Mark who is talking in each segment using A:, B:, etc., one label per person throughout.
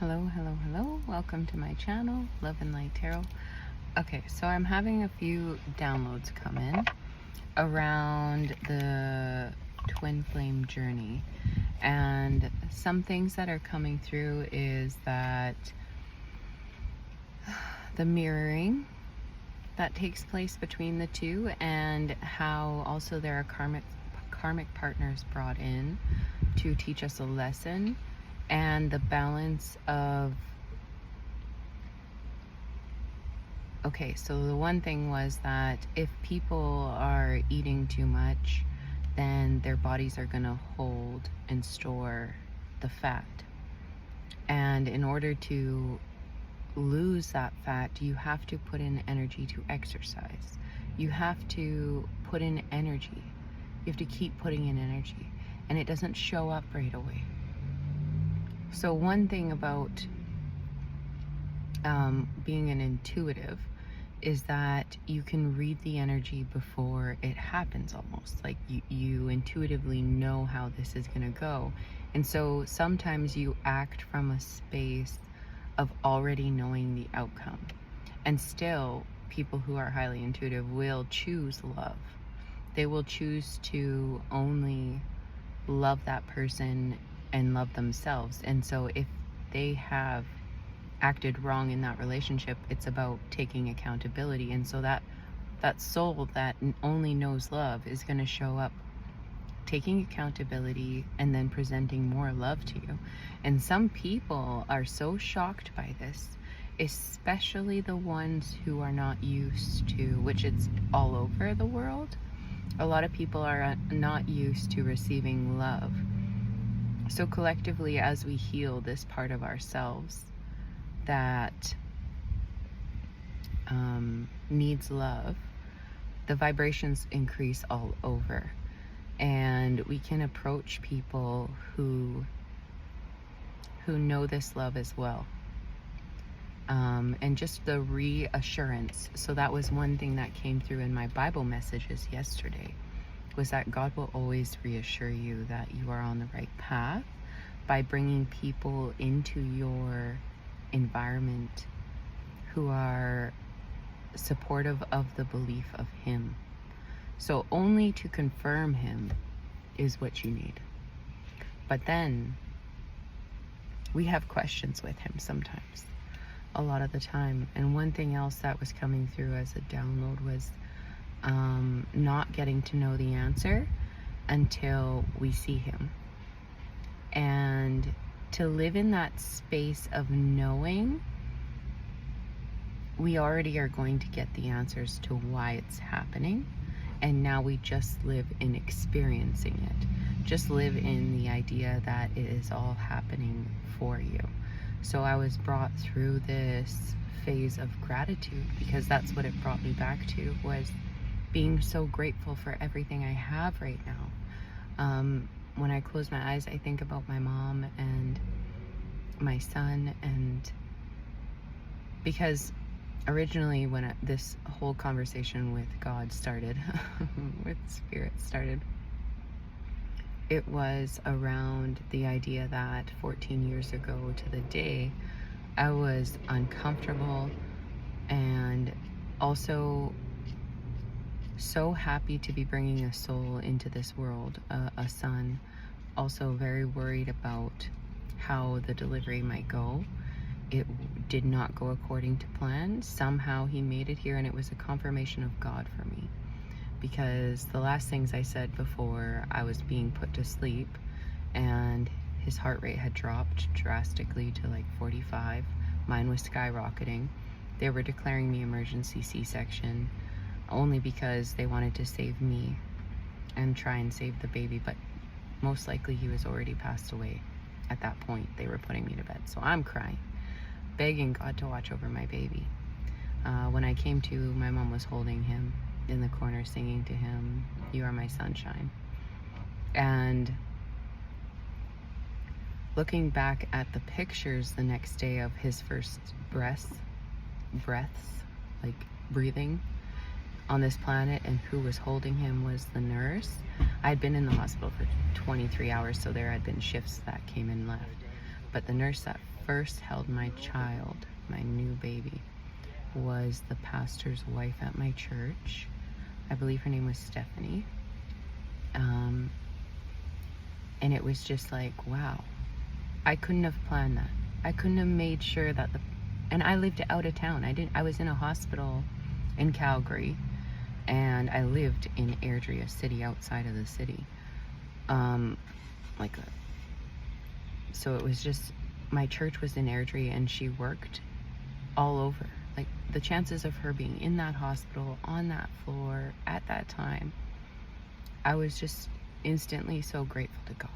A: Hello. Welcome to my channel, Love and Light Tarot. Okay, so I'm having a few downloads come in around the twin flame journey. And some things that are coming through is that the mirroring that takes place between the two, and how also there are karmic partners brought in to teach us a lesson, and the balance of, okay, so the one thing was that if people are eating too much, then their bodies are going to hold and store the fat. And in order to lose that fat, you have to put in energy to exercise. You have to put in energy. You have to keep putting in energy. And it doesn't show up right away. So one thing about being an intuitive is that you can read the energy before it happens almost. Like you intuitively know how this is going to go. And so sometimes you act from a space of already knowing the outcome. And still, people who are highly intuitive will choose love. They will choose to only love that person and love themselves. And so if they have acted wrong in that relationship, it's about taking accountability. And so that soul that only knows love is going to show up taking accountability and then presenting more love to you. And some people are so shocked by this, especially the ones who are not used to, which it's all over the world. A lot of people are not used to receiving love. So collectively, as we heal this part of ourselves that needs love, the vibrations increase all over. And we can approach people who know this love as well. And just the reassurance. So that was one thing that came through in my Bible messages yesterday, was that God will always reassure you that you are on the right path by bringing people into your environment who are supportive of the belief of Him. So only to confirm Him is what you need. But then we have questions with Him sometimes, a lot of the time. And one thing else that was coming through as a download was not getting to know the answer until we see Him. And to live in that space of knowing, we already are going to get the answers to why it's happening. And now we just live in experiencing it. Just live in the idea that it is all happening for you. So I was brought through this phase of gratitude, because that's what it brought me back to, was being so grateful for everything I have right now. When I close my eyes, I think about my mom and my son, and because originally when this whole conversation with God started, with Spirit started, it was around the idea that 14 years ago to the day, I was uncomfortable and also so happy to be bringing a soul into this world, a son. Also very worried about how the delivery might go. It did not go according to plan. Somehow He made it here, and it was a confirmation of God for me. Because the last things I said before I was being put to sleep, and his heart rate had dropped drastically to like 45. Mine was skyrocketing. They were declaring me emergency C-section only because they wanted to save me and try and save the baby, but most likely he was already passed away at that point. They were putting me to bed. So I'm crying, begging God to watch over my baby. When I came to, my mom was holding him in the corner, singing to him, "You are my sunshine." And looking back at the pictures the next day of his first breaths, like breathing on this planet, and who was holding him was the nurse. I'd been in the hospital for 23 hours, so there had been shifts that came and left. But the nurse that first held my child, my new baby, was the pastor's wife at my church. I believe her name was Stephanie. And it was just like, wow, I couldn't have planned that. I couldn't have made sure that and I lived out of town. I was in a hospital in Calgary, and I lived in Airdrie, a city outside of the city. So it was just, my church was in Airdrie, and she worked all over. Like, the chances of her being in that hospital, on that floor, at that time, I was just instantly so grateful to God.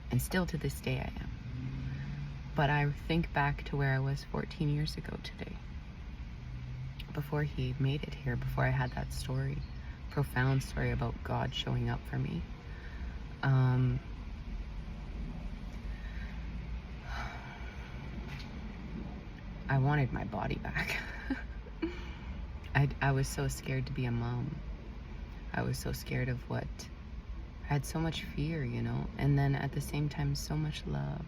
A: And still to this day I am. But I think back to where I was 14 years ago today. Before he made it here, before I had that story, profound story about God showing up for me. I wanted my body back. I was so scared to be a mom. I was so scared of what, I had so much fear, you know, and then at the same time, so much love.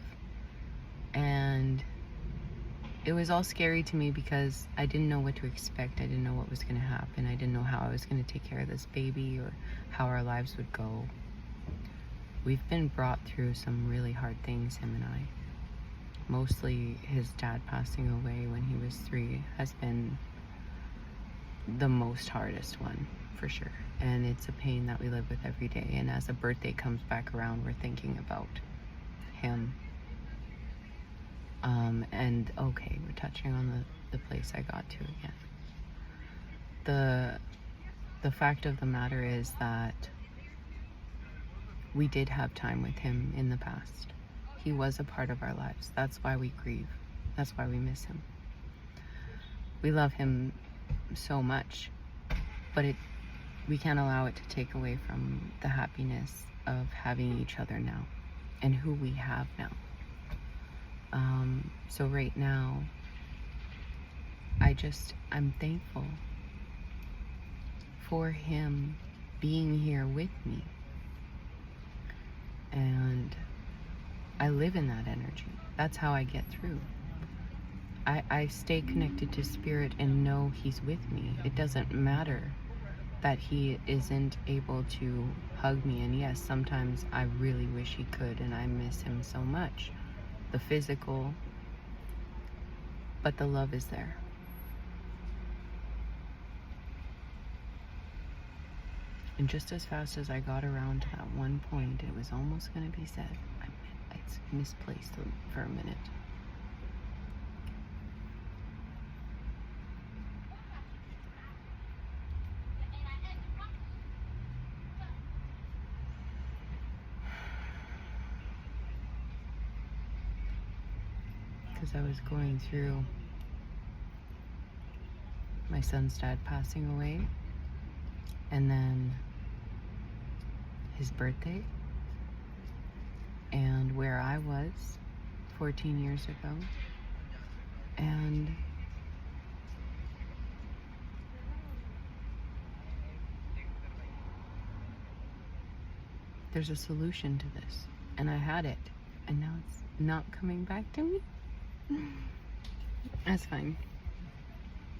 A: And it was all scary to me because I didn't know what to expect. I didn't know what was going to happen. I didn't know how I was going to take care of this baby or how our lives would go. We've been brought through some really hard things, him and I. Mostly his dad passing away when he was 3 has been the most hardest one, for sure. And it's a pain that we live with every day. And as a birthday comes back around, we're thinking about him. And okay, we're touching on the place I got to again. The fact of the matter is that we did have time with him in the past. He was a part of our lives. That's why we grieve. That's why we miss him. We love him so much, but we can't allow it to take away from the happiness of having each other now and who we have now. So right now, I'm thankful for him being here with me. And I live in that energy. That's how I get through. I stay connected to spirit and know he's with me. It doesn't matter that he isn't able to hug me. And yes, sometimes I really wish he could, and I miss him so much. The physical, but the love is there. And just as fast as I got around to that one point, it was almost going to be said. It's misplaced for a minute. Because I was going through my son's dad passing away, and then his birthday, and where I was 14 years ago, and there's a solution to this, and I had it, and now it's not coming back to me. That's fine.